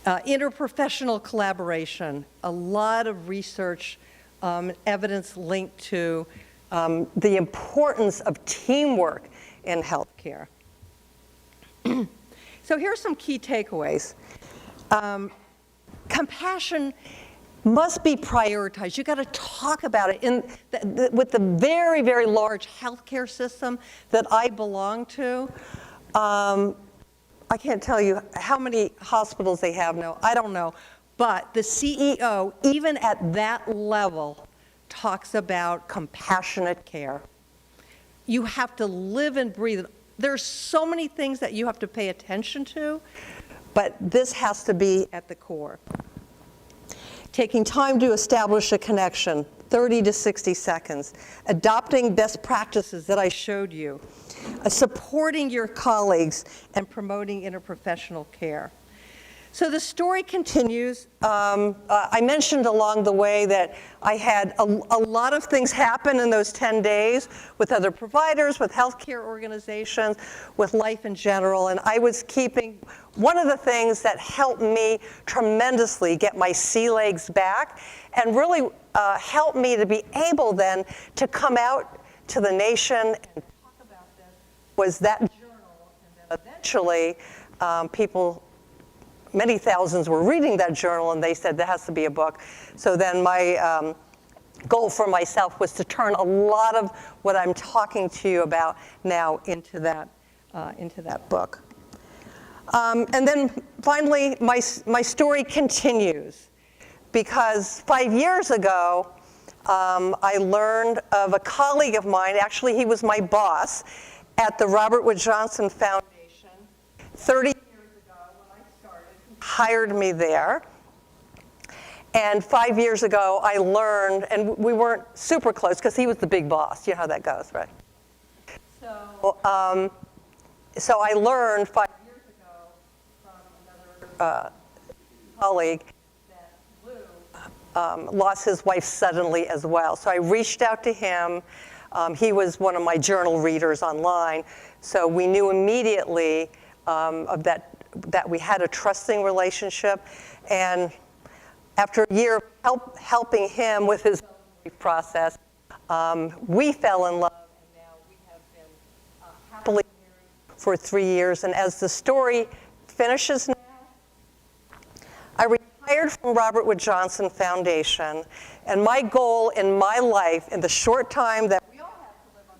[SPEAKER 2] Interprofessional collaboration. A lot of research, evidence linked to the importance of teamwork in healthcare. So here are some key takeaways. Compassion must be prioritized. You got to talk about it. With the very, very large healthcare system that I belong to, I can't tell you how many hospitals they have now. I don't know. But the CEO, even at that level, talks about compassionate care. You have to live and breathe. There's so many things that you have to pay attention to, but this has to be at the core. Taking time to establish a connection, 30 to 60 seconds. Adopting best practices that I showed you. Supporting your colleagues and promoting interprofessional care. So the story continues. I mentioned along the way that I had a lot of things happen in those 10 days with other providers, with healthcare organizations, with life in general, and I was keeping one of the things that helped me tremendously get my sea legs back and really helped me to be able then to come out to the nation and talk about this was that journal, and then eventually people, many thousands were reading that journal, and they said there has to be a book. So then my goal for myself was to turn a lot of what I'm talking to you about now into that book. And then finally, my story continues, because 5 years ago, I learned of a colleague of mine, actually he was my boss, at the Robert Wood Johnson Foundation 30 hired me there. And 5 years ago, I learned, and we weren't super close because he was the big boss. You know how that goes, right? So I learned 5 years ago from another colleague that Lou lost his wife suddenly as well. So I reached out to him. He was one of my journal readers online. So we knew immediately of that we had a trusting relationship, and after a year of helping him with his grief process, we fell in love, and now we have been happily married for 3 years. And as the story finishes now, I retired from Robert Wood Johnson Foundation, and my goal in my life, in the short time that we all have to live on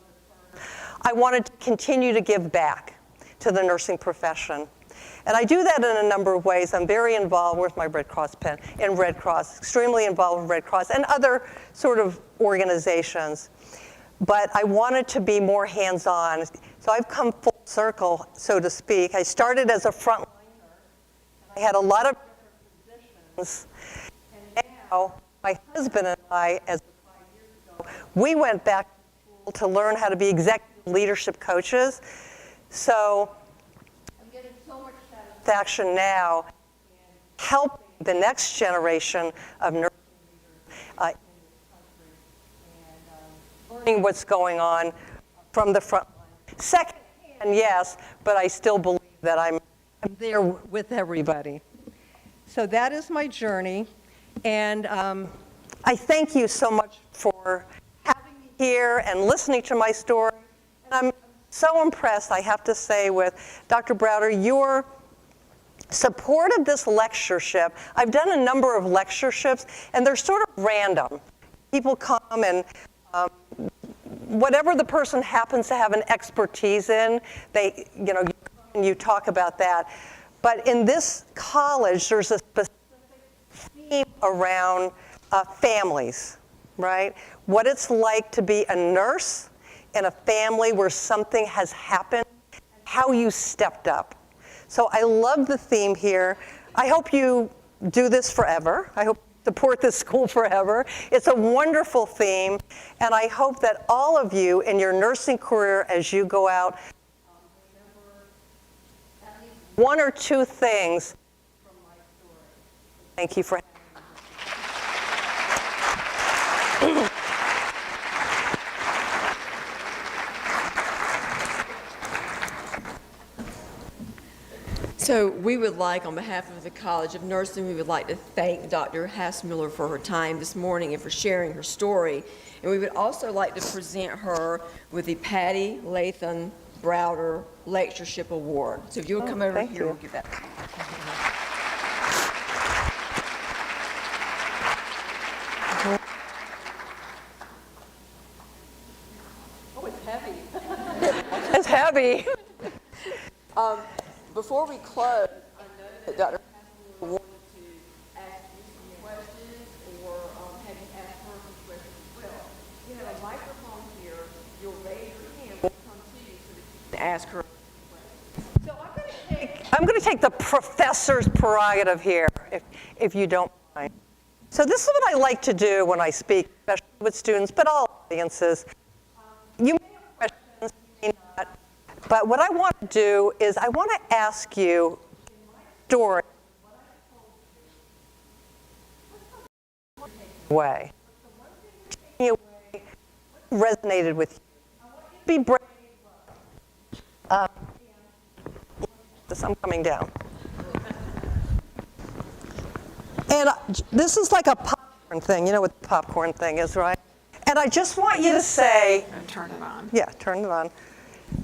[SPEAKER 2] this earth, I wanted to continue to give back to the nursing profession. And I do that in a number of ways. I'm very involved with my Red Cross pen in Red Cross, extremely involved with Red Cross and other sort of organizations. But I wanted to be more hands-on. So I've come full circle, so to speak. I started as a frontline nurse. I had a lot of different positions. And now my husband and I, as of 5 years ago, we went back to school to learn how to be executive leadership coaches. So action now in helping the next generation of nursing leaders in this country and learning what's going on from the front line. Secondhand, yes, but I still believe that I'm there with everybody. So that is my journey, and I thank you so much for having me here and listening to my story. And I'm so impressed, I have to say, with Dr. Browder, your support of this lectureship. I've done a number of lectureships, and they're sort of random. People come and whatever the person happens to have an expertise in, you talk about that. But in this college, there's a specific theme around families, right? What it's like to be a nurse in a family where something has happened, how you stepped up. So I love the theme here. I hope you do this forever. I hope you support this school forever. It's a wonderful theme, and I hope that all of you in your nursing career as you go out remember at least one or two things from my story. Thank you for having me.
[SPEAKER 1] So we would like, on behalf of the College of Nursing, we would like to thank Dr. Hassmiller for her time this morning and for sharing her story. And we would also like to present her with the Pattie Lathan Browder Lectureship Award. So if you would come over
[SPEAKER 2] thank
[SPEAKER 1] here,
[SPEAKER 2] you.
[SPEAKER 1] we'll give that. Oh, it's heavy.
[SPEAKER 2] It's heavy.
[SPEAKER 1] Before we close, I know that Dr. Hassmiller wanted to ask you some questions or have you ask her some questions as well. You have a microphone here. You'll raise your hand. We'll come to you so that you can ask her.
[SPEAKER 2] So I'm going to take the professor's prerogative here, if you don't mind. So this is what I like to do when I speak, especially with students, but all audiences. You may have questions, you may not. But what I want to do is I want to ask you a story way. What resonated with you? Be brave. I'm coming down. And this is like a popcorn thing. You know what the popcorn thing is, right? And I just want you to say,
[SPEAKER 4] Turn it on.
[SPEAKER 2] yeah, turn it on.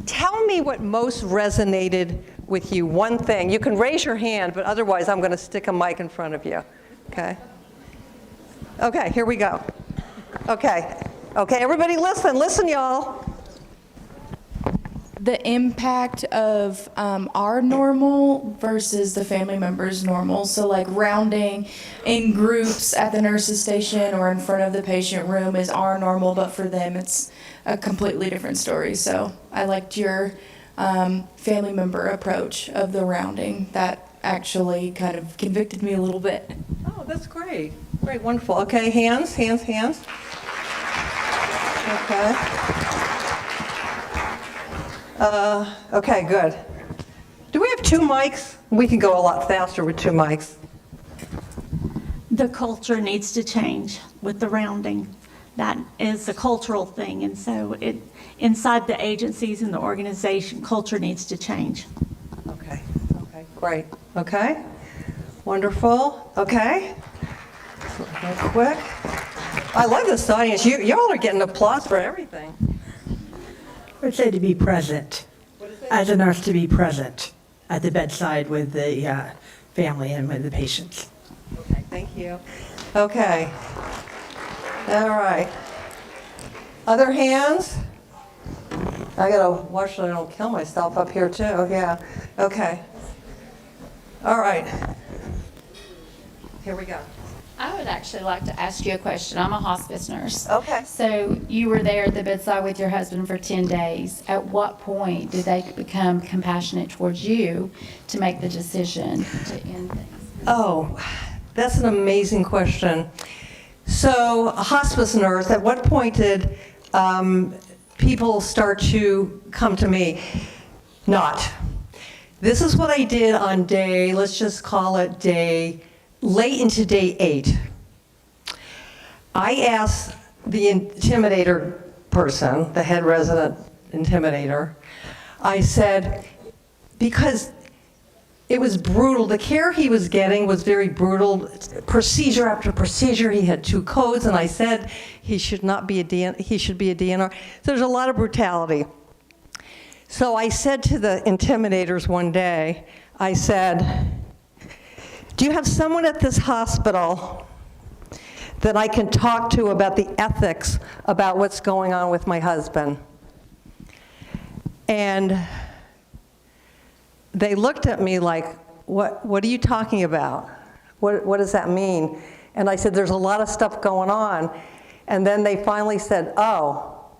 [SPEAKER 2] Tell me what most resonated with you, one thing. You can raise your hand, but otherwise I'm going to stick a mic in front of you, okay? Okay, here we go. Okay, everybody listen, y'all.
[SPEAKER 4] The impact of our normal versus the family member's normal. So like rounding in groups at the nurse's station or in front of the patient room is our normal, but for them it's a completely different story. So I liked your family member approach of the rounding. That actually kind of convicted me a little bit.
[SPEAKER 2] Oh, that's great. Great, wonderful. Okay, hands. Okay, good. Do we have 2 mics? We can go a lot faster with 2 mics.
[SPEAKER 5] The culture needs to change with the rounding. That is a cultural thing, and so inside the agencies and the organization, culture needs to change.
[SPEAKER 2] Okay, great. Okay, wonderful. Okay, real quick. I love this audience. Y'all are getting applause for everything.
[SPEAKER 6] I would say to be present, as a nurse, to be present at the bedside with the family and with the patients.
[SPEAKER 2] Okay, thank you. Okay. All right. Other hands? I gotta watch that I don't kill myself up here too, yeah. Okay. All right. Here we go.
[SPEAKER 7] I would actually like to ask you a question. I'm a hospice nurse.
[SPEAKER 2] Okay.
[SPEAKER 7] So you were there at the bedside with your husband for 10 days. At what point did they become compassionate towards you to make the decision to end things?
[SPEAKER 2] Oh, that's an amazing question. So, a hospice nurse, at what point did people start to come to me? Not. This is what I did on day, let's just call it late into day 8. I asked the intimidator person, the head resident intimidator, I said, because it was brutal. The care he was getting was very brutal. Procedure after procedure, he had 2 codes, and I said he should not be he should be a DNR. So there's a lot of brutality. So I said to the intimidators one day, I said, do you have someone at this hospital that I can talk to about the ethics about what's going on with my husband? And they looked at me like, what are you talking about? What does that mean? And I said, there's a lot of stuff going on. And then they finally said, oh,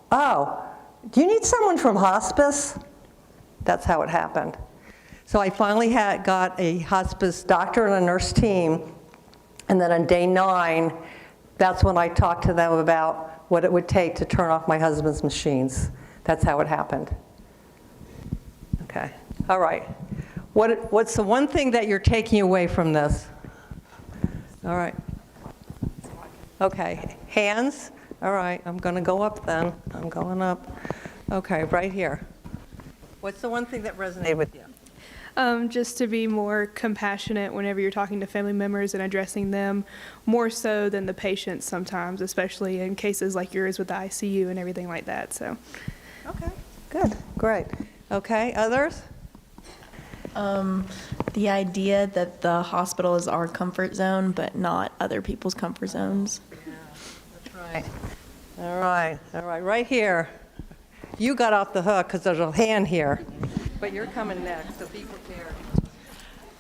[SPEAKER 2] do you need someone from hospice? That's how it happened. So I finally got a hospice doctor and a nurse team. And then on day 9, that's when I talked to them about what it would take to turn off my husband's machines. That's how it happened. Okay, all right. What's the one thing that you're taking away from this? All right. Okay, hands? All right, I'm gonna go up then. I'm going up. Okay, right here. What's the one thing that resonated with you?
[SPEAKER 8] just to be more compassionate whenever you're talking to family members and addressing them more so than the patients sometimes, especially in cases like yours with the ICU and everything like that. So.
[SPEAKER 2] Okay, good, great. Okay, others?
[SPEAKER 9] The idea that the hospital is our comfort zone, but not other people's comfort zones.
[SPEAKER 2] That's right. All right, right here. You got off the hook because there's a hand here, but you're coming next, so be prepared.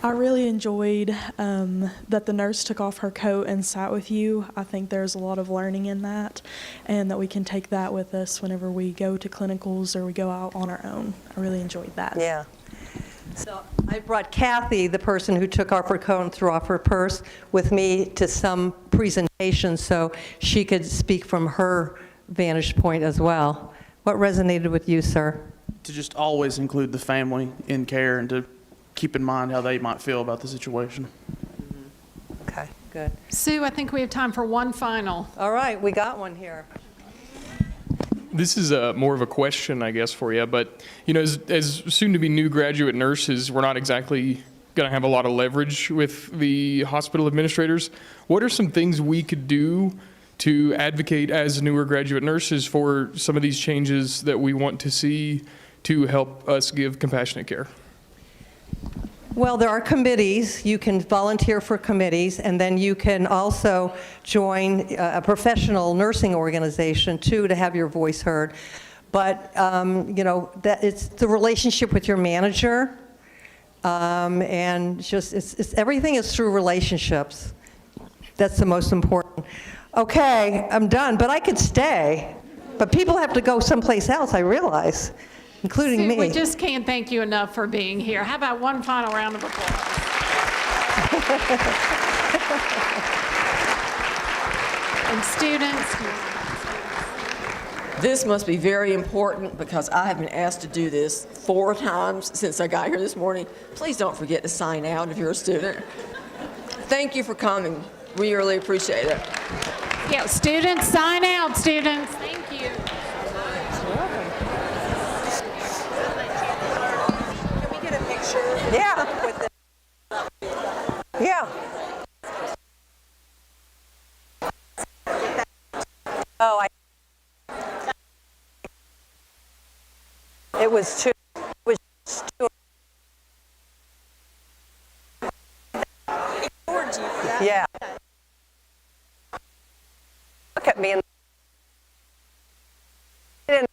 [SPEAKER 10] I really enjoyed that the nurse took off her coat and sat with you. I think there's a lot of learning in that, and that we can take that with us whenever we go to clinicals or we go out on our own. I really enjoyed that.
[SPEAKER 2] Yeah. So I brought Kathy, the person who took off her coat and threw off her purse, with me to some presentations so she could speak from her vantage point as well. What resonated with you, sir?
[SPEAKER 11] To just always include the family in care and to keep in mind how they might feel about the situation.
[SPEAKER 2] Okay, good.
[SPEAKER 12] Sue, I think we have time for one final.
[SPEAKER 2] All right, we got one here.
[SPEAKER 13] This is more of a question, I guess, for you. But, you know, as soon-to-be new graduate nurses, we're not exactly going to have a lot of leverage with the hospital administrators. What are some things we could do to advocate as newer graduate nurses for some of these changes that we want to see to help us give compassionate care?
[SPEAKER 2] Well, there are committees. You can volunteer for committees, and then you can also join a professional nursing organization, too, to have your voice heard. But, you know, that it's the relationship with your manager, and just it's everything is through relationships. That's the most important. Okay, I'm done, but I could stay. But people have to go someplace else, I realize. Including
[SPEAKER 12] Sue,
[SPEAKER 2] me.
[SPEAKER 12] we just can't thank you enough for being here. How about one final round of applause? And students.
[SPEAKER 1] This must be very important because I have been asked to do this 4 times since I got here this morning. Please don't forget to sign out if you're a student. Thank you for coming. We really appreciate it.
[SPEAKER 12] Yeah, students, sign out, students. Thank you.
[SPEAKER 2] Yeah. With the, yeah. Oh, it was two. It was just two. Yeah. Look at me and didn't.